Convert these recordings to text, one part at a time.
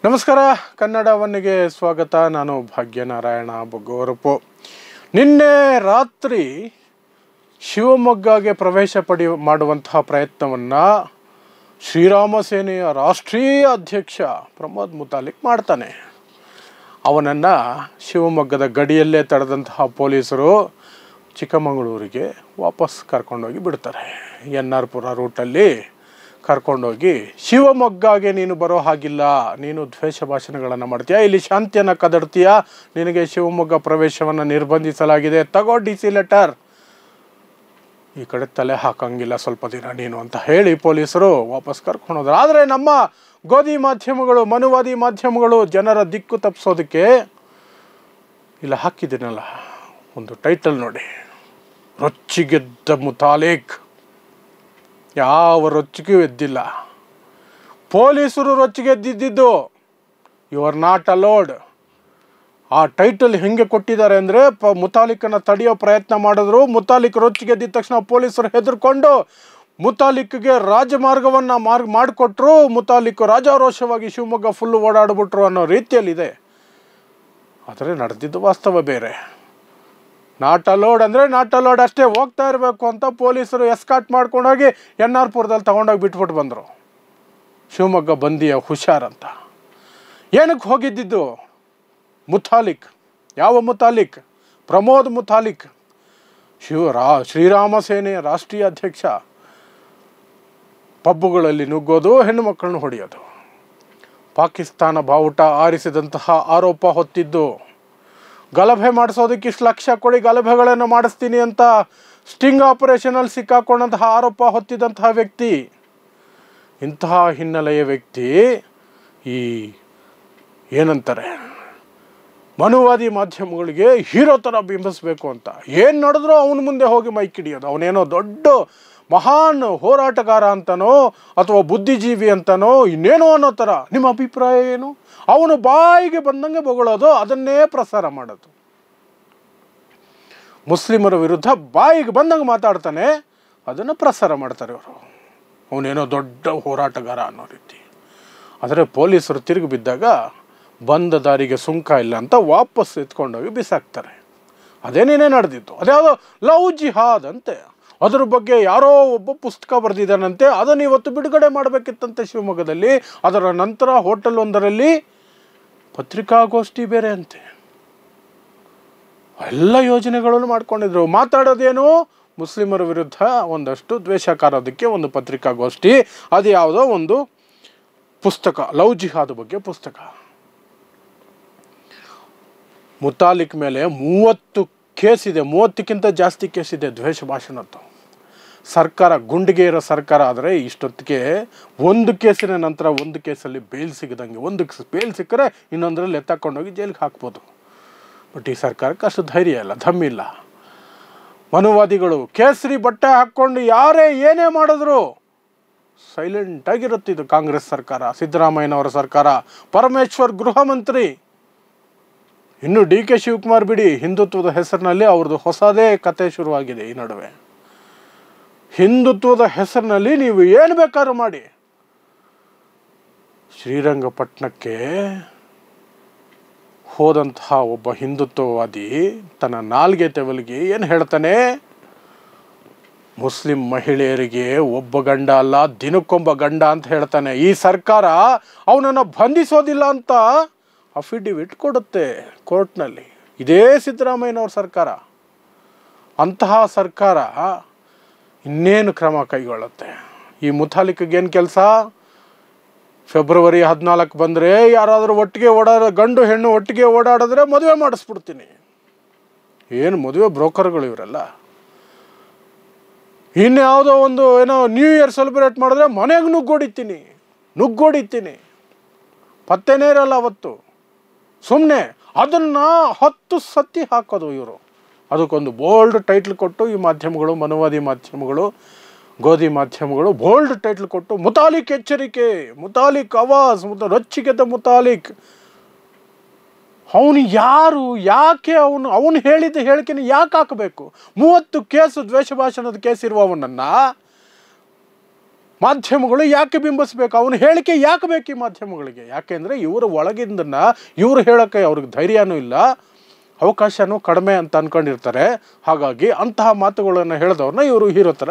ನಮಸ್ಕಾರ, ಕನ್ನಡವನ್ನಿಗೆ ಸ್ವಾಗತ. ನಾನು ಭಾಗ್ಯನಾರಾಯಣ ಬೊಗ್ಗೋರಪ್ಪು. ನಿನ್ನೆ ರಾತ್ರಿ ಶಿವಮೊಗ್ಗಗೆ ಪ್ರವೇಶ ಮಾಡುವಂತಹ ಪ್ರಯತ್ನವನ್ನು ಶ್ರೀರಾಮ ಸೇನೆಯ ರಾಷ್ಟ್ರೀಯ ಅಧ್ಯಕ್ಷ ಪ್ರಮೋದ್ ಮುತಾಲಿಕ್ ಮಾಡ್ತಾನೆ. ಅವನನ್ನು ಶಿವಮೊಗ್ಗದ ಗಡಿಯಲ್ಲೇ ತಡೆದಂತಹ ಪೊಲೀಸರು ಚಿಕ್ಕಮಗಳೂರಿಗೆ ವಾಪಸ್ ಕರ್ಕೊಂಡೋಗಿ ಬಿಡ್ತಾರೆ. NR ಪುರ ರೂಟಲ್ಲಿ ಕರ್ಕೊಂಡೋಗಿ, ಶಿವಮೊಗ್ಗಗೆ ನೀನು ಬರೋ ಹಾಗಿಲ್ಲ, ನೀನು ದ್ವೇಷ ಭಾಷಣಗಳನ್ನು ಮಾಡ್ತೀಯ, ಇಲ್ಲಿ ಶಾಂತಿಯನ್ನು ಕದಡ್ತೀಯ, ನಿನಗೆ ಶಿವಮೊಗ್ಗ ಪ್ರವೇಶವನ್ನು ನಿರ್ಬಂಧಿಸಲಾಗಿದೆ, ತಗೋ DC ಲೆಟರ್, ಈ ಕಡೆ ತಲೆ ಹಾಕಂಗಿಲ್ಲ ಸ್ವಲ್ಪ ದಿನ ನೀನು ಅಂತ ಹೇಳಿ ಪೊಲೀಸರು ವಾಪಸ್ ಕರ್ಕೊಂಡೋದ್ರು. ಆದರೆ ನಮ್ಮ ಗೋಧಿ ಮಾಧ್ಯಮಗಳು, ಮನುವಾದಿ ಮಾಧ್ಯಮಗಳು ಜನರ ದಿಕ್ಕು ತಪ್ಪಿಸೋದಕ್ಕೆ ಇಲ್ಲ ಹಾಕಿದ್ದೀನಲ್ಲ ಒಂದು ಟೈಟಲ್ ನೋಡಿ, ರೊಚ್ಚಿಗೆದ್ದ ಮುತಾಲಿಕ್. ಯಾವ ರೊಚ್ಚಿಗೂ ಎದ್ದಿಲ್ಲ, ಪೊಲೀಸರು ರೊಚ್ಚಿಗೆದ್ದಿದ್ದು. You are not allowed. ಆ ಟೈಟಲ್ ಹೆಂಗೆ ಕೊಟ್ಟಿದ್ದಾರೆ ಅಂದರೆ, ಮುತಾಲಿಕನ್ನು ತಡೆಯೋ ಪ್ರಯತ್ನ ಮಾಡಿದ್ರು. ಮುತಾಲಿಕ್ ರೊಚ್ಚಿಗೆದ್ದಿದ ತಕ್ಷಣ ಪೊಲೀಸರು ಹೆದರ್ಕೊಂಡು ಮುತಾಲಿಕ್ಗೆ ರಾಜಮಾರ್ಗವನ್ನು ಮಾಡಿಕೊಟ್ರು. ಮುತಾಲಿಕ್ ರಾಜಾರೋಷವಾಗಿ ಶಿವಮೊಗ್ಗ ಫುಲ್ಲು ಓಡಾಡ್ಬಿಟ್ರು ಅನ್ನೋ ರೀತಿಯಲ್ಲಿದೆ. ಆದರೆ ನಡೆದಿದ್ದು ವಾಸ್ತವ ಬೇರೆ. ನಾಟ್ ಅಲೋಡ್ ಅಂದರೆ ನಾಟ್ ಅಲೋಡ್ ಅಷ್ಟೇ, ಹೋಗ್ತಾ ಇರಬೇಕು ಅಂತ ಪೊಲೀಸರು ಎಸ್ಕಾಟ್ ಮಾಡ್ಕೊಂಡೋಗಿ NR ಪುರದಲ್ಲಿ ತಗೊಂಡೋಗಿ ಬಿಟ್ಬಿಟ್ಟು ಬಂದರು. ಶಿವಮೊಗ್ಗ ಬಂದಿಯ ಹುಷಾರಂತ. ಏನಕ್ಕೆ ಹೋಗಿದ್ದಿದ್ದು ಮುತಾಲಿಕ್? ಯಾವ ಮುತಾಲಿಕ್? ಪ್ರಮೋದ್ ಮುತಾಲಿಕ್, ಶ್ರೀರಾಮ ಸೇನೆಯ ರಾಷ್ಟ್ರೀಯ ಅಧ್ಯಕ್ಷ. ಪಬ್ಬುಗಳಲ್ಲಿ ನುಗ್ಗೋದು, ಹೆಣ್ಣು ಮಕ್ಕಳನ್ನು ಹೊಡೆಯೋದು, ಪಾಕಿಸ್ತಾನ ಬಾವುಟ ಆರಿಸಿದಂತಹ ಆರೋಪ ಹೊತ್ತಿದ್ದು, ಗಲಭೆ ಮಾಡಿಸೋದಕ್ಕೆ ಇಷ್ಟು ಲಕ್ಷ ಕೊಡಿ ಗಲಭೆಗಳನ್ನು ಮಾಡಿಸ್ತೀನಿ ಅಂತ ಸ್ಟಿಂಗ್ ಆಪರೇಷನಲ್ಲಿ ಸಿಕ್ಕಾಕೊಂಡಂತಹ ಆರೋಪ ಹೊತ್ತಿದ್ದಂತಹ ವ್ಯಕ್ತಿ. ಇಂತಹ ಹಿನ್ನೆಲೆಯ ವ್ಯಕ್ತಿ ಈ ಏನಂತಾರೆ ಮನುವಾದಿ ಮಾಧ್ಯಮಗಳಿಗೆ ಹೀರೋ ಥರ ಬಿಂಬಿಸಬೇಕು ಅಂತ ಏನು ನಡೆದ್ರೂ ಅವನ ಮುಂದೆ ಹೋಗಿ ಮೈಕ್ ಹಿಡಿಯೋದು. ಅವನೇನೋ ದೊಡ್ಡ ಮಹಾನ್ ಹೋರಾಟಗಾರ ಅಂತನೋ ಅಥವಾ ಬುದ್ಧಿಜೀವಿ ಅಂತನೋ ಇನ್ನೇನೋ ಅನ್ನೋ ಥರ. ನಿಮ್ಮ ಅಭಿಪ್ರಾಯ ಏನು? ಅವನು ಬಾಯಿಗೆ ಬಂದಂಗೆ ಬೊಗಳೋದು, ಅದನ್ನೇ ಪ್ರಸಾರ ಮಾಡೋದು. ಮುಸ್ಲಿಮರ ವಿರುದ್ಧ ಬಾಯಿಗೆ ಬಂದಂಗೆ ಮಾತಾಡ್ತಾನೆ, ಅದನ್ನು ಪ್ರಸಾರ ಮಾಡ್ತಾರೆ ಅವರು. ಅವನೇನೋ ದೊಡ್ಡ ಹೋರಾಟಗಾರ ಅನ್ನೋ ರೀತಿ. ಆದರೆ ಪೊಲೀಸರು ತಿರುಗಿ ಬಿದ್ದಾಗ ಬಂದ ದಾರಿಗೆ ಸುಂಕ ಇಲ್ಲ ಅಂತ ವಾಪಸ್ ಎತ್ಕೊಂಡೋಗಿ ಬಿಸಾಕ್ತಾರೆ. ಅದೇನೇನೇ ನಡೆದಿತ್ತು. ಅದ್ಯಾವುದೋ ಲವ್ ಜಿಹಾದ್ ಅಂತೆ, ಅದ್ರ ಬಗ್ಗೆ ಯಾರೋ ಒಬ್ಬ ಪುಸ್ತಕ ಬರೆದಿದ್ದಾನಂತೆ, ಅದನ್ನು ಇವತ್ತು ಬಿಡುಗಡೆ ಮಾಡಬೇಕಿತ್ತಂತೆ ಶಿವಮೊಗ್ಗದಲ್ಲಿ. ಅದರ ನಂತರ ಹೋಟೆಲ್ ಒಂದರಲ್ಲಿ ಪತ್ರಿಕಾಗೋಷ್ಠಿ ಬೇರೆ ಅಂತೆ. ಎಲ್ಲ ಯೋಜನೆಗಳನ್ನು ಮಾಡ್ಕೊಂಡಿದ್ರು. ಮಾತಾಡೋದೇನು? ಮುಸ್ಲಿಮರ ವಿರುದ್ಧ ಒಂದಷ್ಟು ದ್ವೇಷ ಕಾರೋದಕ್ಕೆ ಒಂದು ಪತ್ರಿಕಾಗೋಷ್ಠಿ, ಅದು ಯಾವುದೋ ಒಂದು ಪುಸ್ತಕ, ಲವ್ ಜಿಹಾದ್ ಬಗ್ಗೆ ಪುಸ್ತಕ. ಮುತಾಲಿಕ್ ಮೇಲೆ 30 ಕೇಸ್ ಇದೆ, 30ಕ್ಕಿಂತ ಜಾಸ್ತಿ ಕೇಸ್ ಇದೆ ದ್ವೇಷ ಭಾಷಣದ್ದು. ಸರ್ಕಾರ ಗುಂಡಿಗೆ ಇರೋ ಸರ್ಕಾರ ಆದರೆ ಇಷ್ಟೊತ್ತಿಗೆ ಒಂದು ಕೇಸಿನ ನಂತರ ಒಂದು ಕೇಸಲ್ಲಿ ಬೇಲ್ ಸಿಗದಂಗೆ, ಒಂದು ಬೇಲ್ ಸಿಕ್ಕರೆ ಇನ್ನೊಂದರಲ್ಲಿ ಎತ್ತಾಕೊಂಡೋಗಿ ಜೈಲಿಗೆ ಹಾಕ್ಬೋದು. ಬಟ್ ಈ ಸರ್ಕಾರಕ್ಕೆ ಅಷ್ಟು ಧೈರ್ಯ ಇಲ್ಲ, ದಮ್ಮಿಲ್ಲ. ಮನುವಾದಿಗಳು ಕೇಸರಿ ಬಟ್ಟೆ ಹಾಕ್ಕೊಂಡು ಯಾರೇ ಏನೇ ಮಾಡಿದ್ರು ಸೈಲೆಂಟಾಗಿರುತ್ತಿದ್ದು ಕಾಂಗ್ರೆಸ್ ಸರ್ಕಾರ, ಸಿದ್ದರಾಮಯ್ಯನವರ ಸರ್ಕಾರ, ಪರಮೇಶ್ವರ್ ಗೃಹ ಮಂತ್ರಿ. ಇನ್ನು DK ಶಿವಕುಮಾರ್ ಬಿಡಿ, ಹಿಂದುತ್ವದ ಹೆಸರಿನಲ್ಲಿ ಅವ್ರದ್ದು ಹೊಸದೇ ಕತೆ ಶುರುವಾಗಿದೆ ಈ ನಡುವೆ. ಹಿಂದುತ್ವದ ಹೆಸರಿನಲ್ಲಿ ನೀವು ಏನು ಬೇಕಾದ್ರೂ ಮಾಡಿ. ಶ್ರೀರಂಗಪಟ್ಟಣಕ್ಕೆ ಹೋದಂತಹ ಒಬ್ಬ ಹಿಂದುತ್ವವಾದಿ ತನ್ನ ನಾಲ್ಗೆ ತೆವಲಿಗೆ ಏನು ಹೇಳ್ತಾನೆ, ಮುಸ್ಲಿಂ ಮಹಿಳೆಯರಿಗೆ ಒಬ್ಬ ಗಂಡ ಅಲ್ಲ ದಿನಕ್ಕೊಂಬ ಗಂಡ ಅಂತ ಹೇಳ್ತಾನೆ. ಈ ಸರ್ಕಾರ ಅವನನ್ನು ಬಂಧಿಸೋದಿಲ್ಲ ಅಂತ ಅಫಿಡವಿಟ್ ಕೊಡುತ್ತೆ ಕೋರ್ಟ್ನಲ್ಲಿ. ಇದೇ ಸಿದ್ದರಾಮಯ್ಯನವ್ರ ಸರ್ಕಾರ. ಅಂತಹ ಸರ್ಕಾರ ಇನ್ನೇನು ಕ್ರಮ ಕೈಗೊಳ್ಳುತ್ತೆ? ಈ ಮುತಾಲಿಕ್ಗೆ ಏನು ಕೆಲಸ? ಫೆಬ್ರವರಿ 14 ಬಂದರೆ ಯಾರಾದರೂ ಒಟ್ಟಿಗೆ ಗಂಡು ಹೆಣ್ಣು ಒಟ್ಟಿಗೆ ಓಡಾಡಿದ್ರೆ ಮದುವೆ ಮಾಡಿಸ್ಬಿಡ್ತೀನಿ. ಏನು ಮದುವೆ ಬ್ರೋಕರ್ಗಳು ಇವರೆಲ್ಲ. ಇನ್ಯಾವುದೋ ಒಂದು ಏನೋ ನ್ಯೂ ಇಯರ್ ಸೆಲೆಬ್ರೇಟ್ ಮಾಡಿದ್ರೆ ಮನೆಗೆ ನುಗ್ಗೋಡಿತೀನಿ, ಪತ್ತೆನೇ ಇರಲ್ಲ ಅವತ್ತು. ಸುಮ್ಮನೆ ಅದನ್ನು 10 ಸತಿ ಹಾಕೋದು ಇವರು. ಅದಕ್ಕೊಂದು ಬೋಲ್ಡ್ ಟೈಟ್ಲ್ ಕೊಟ್ಟು ಈ ಮಾಧ್ಯಮಗಳು, ಮನುವಾದಿ ಮಾಧ್ಯಮಗಳು, ಗೋಧಿ ಮಾಧ್ಯಮಗಳು ಬೋಲ್ಡ್ ಟೈಟ್ಲ್ ಕೊಟ್ಟು, ಮುತಾಲಿಕ್ ಎಚ್ಚರಿಕೆ, ಮುತಾಲಿಕ್ ಆವಾಜ್, ರೊಚ್ಚಿಗೆದ್ದ ಮುತಾಲಿಕ್. ಅವನು ಯಾರು? ಯಾಕೆ ಅವನು ಹೇಳಿದ ಹೇಳಿಕೆನ ಯಾಕೆ ಹಾಕಬೇಕು? 30 ಕೇಸು ದ್ವೇಷ ಭಾಷಣದ ಕೇಸ್ ಇರುವವನನ್ನು ಮಾಧ್ಯಮಗಳು ಯಾಕೆ ಬಿಂಬಿಸ್ಬೇಕು? ಅವನ ಹೇಳಿಕೆ ಯಾಕೆ ಬೇಕು ಈ ಮಾಧ್ಯಮಗಳಿಗೆ? ಯಾಕೆಂದರೆ ಇವರು ಒಳಗಿಂದನ್ನು ಇವರು ಹೇಳೋಕ್ಕೆ ಅವ್ರಿಗೆ ಧೈರ್ಯನೂ ಇಲ್ಲ, ಅವಕಾಶನೂ ಕಡಿಮೆ ಅಂತ ಅಂದ್ಕೊಂಡಿರ್ತಾರೆ. ಹಾಗಾಗಿ ಅಂತಹ ಮಾತುಗಳನ್ನು ಹೇಳಿದವ್ರನ್ನ ಇವರು ಹೀರೋ ಥರ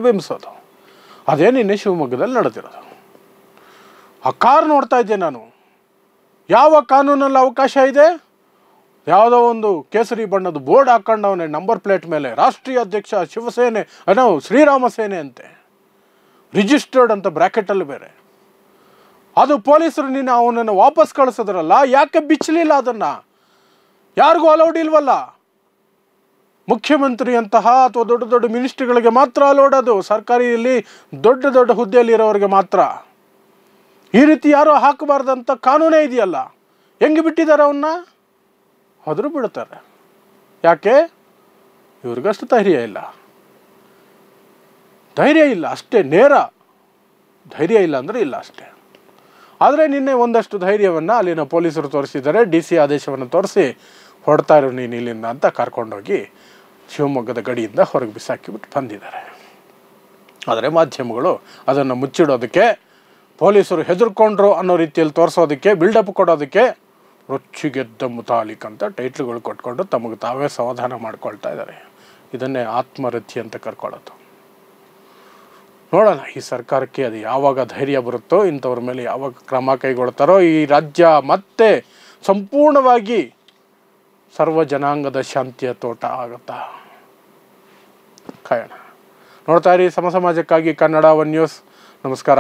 ಬಿಂಬಿಸೋದು. ಅದೇ ನಿನ್ನೆ ಶಿವಮೊಗ್ಗದಲ್ಲಿ ನಡೆದಿರೋದು. ಆ ಕಾರ್ ನೋಡ್ತಾ ಇದ್ದೆ ನಾನು. ಯಾವ ಕಾನೂನಲ್ಲಿ ಅವಕಾಶ ಇದೆ? ಯಾವುದೋ ಒಂದು ಕೇಸರಿ ಬಣ್ಣದ ಬೋರ್ಡ್ ಹಾಕೊಂಡವನೇ ನಂಬರ್ ಪ್ಲೇಟ್ ಮೇಲೆ ರಾಷ್ಟ್ರೀಯ ಅಧ್ಯಕ್ಷ ಶಿವಸೇನೆ ಶ್ರೀರಾಮ ಸೇನೆ ಅಂತೆ, ರಿಜಿಸ್ಟರ್ಡ್ ಅಂತ ಬ್ರ್ಯಾಕೆಟಲ್ಲಿ ಬೇರೆ. ಅದು ಪೊಲೀಸರು ನಿನ್ನ ಅವನನ್ನು ವಾಪಸ್ ಕಳಿಸಿದ್ರಲ್ಲ, ಯಾಕೆ ಬಿಚ್ಚಲಿಲ್ಲ? ಅದನ್ನು ಯಾರಿಗೂ ಅಲೌಡ್ ಇಲ್ವಲ್ಲ. ಮುಖ್ಯಮಂತ್ರಿ ಅಂತಹ ಅಥವಾ ದೊಡ್ಡ ದೊಡ್ಡ ಮಿನಿಸ್ಟ್ರಿಗಳಿಗೆ ಮಾತ್ರ ಅಲೌಡ್. ಅದು ಸರ್ಕಾರಿಯಲ್ಲಿ ದೊಡ್ಡ ದೊಡ್ಡ ಹುದ್ದೆಯಲ್ಲಿರೋರಿಗೆ ಮಾತ್ರ. ಈ ರೀತಿ ಯಾರೂ ಹಾಕಬಾರ್ದಂತ ಕಾನೂನೇ ಇದೆಯಲ್ಲ. ಹೆಂಗೆ ಬಿಟ್ಟಿದ್ದಾರೆ ಅವನ್ನ? ಆದರೂ ಬಿಡ್ತಾರೆ. ಯಾಕೆ? ಇವ್ರಿಗಷ್ಟು ಧೈರ್ಯ ಇಲ್ಲ ಅಷ್ಟೇ. ನೇರ ಧೈರ್ಯ ಇಲ್ಲ ಅಂದರೆ ಇಲ್ಲ ಅಷ್ಟೇ. ಆದರೆ ನಿನ್ನೆ ಒಂದಷ್ಟು ಧೈರ್ಯವನ್ನು ಅಲ್ಲಿನ ಪೊಲೀಸರು ತೋರಿಸಿದ್ದಾರೆ. DC ಆದೇಶವನ್ನು ತೋರಿಸಿ ಹೊಡ್ತಾ ಇರೋ ನೀನು ಇಲ್ಲಿಂದ ಅಂತ ಕರ್ಕೊಂಡೋಗಿ ಶಿವಮೊಗ್ಗದ ಗಡಿಯಿಂದ ಹೊರಗೆ ಬಿಸಾಕಿಬಿಟ್ಟು ಬಂದಿದ್ದಾರೆ. ಆದರೆ ಮಾಧ್ಯಮಗಳು ಅದನ್ನು ಮುಚ್ಚಿಡೋದಕ್ಕೆ, ಪೊಲೀಸರು ಹೆದರ್ಕೊಂಡ್ರು ಅನ್ನೋ ರೀತಿಯಲ್ಲಿ ತೋರಿಸೋದಕ್ಕೆ, ಬಿಲ್ಡಪ್ ಕೊಡೋದಕ್ಕೆ ರೊಚ್ಚಿಗೆದ್ದ ಮುತಾಲಿಕ್ ಅಂತ ಟೈಟ್ಲ್ಗಳು ಕೊಟ್ಕೊಂಡು ತಮಗೆ ತಾವೇ ಸಮಾಧಾನ ಮಾಡ್ಕೊಳ್ತಾ ಇದ್ದಾರೆ. ಇದನ್ನೇ ಆತ್ಮರಥಿ ಅಂತ ಕರ್ಕೊಳ್ಳೋದು. ನೋಡೋಣ ಈ ಸರ್ಕಾರಕ್ಕೆ ಅದು ಯಾವಾಗ ಧೈರ್ಯ ಬರುತ್ತೋ, ಇಂಥವ್ರ ಮೇಲೆ ಯಾವಾಗ ಕ್ರಮ ಕೈಗೊಳ್ತಾರೋ, ಈ ರಾಜ್ಯ ಮತ್ತೆ ಸಂಪೂರ್ಣವಾಗಿ ಸರ್ವ ಜನಾಂಗದ ಶಾಂತಿಯ ತೋಟ ಆಗುತ್ತಾ ಕಾಯೋಣ. ನೋಡ್ತಾ ಇರಿ ಸಮಾಜಕ್ಕಾಗಿ ಕನ್ನಡ 1 ನ್ಯೂಸ್. ನಮಸ್ಕಾರ.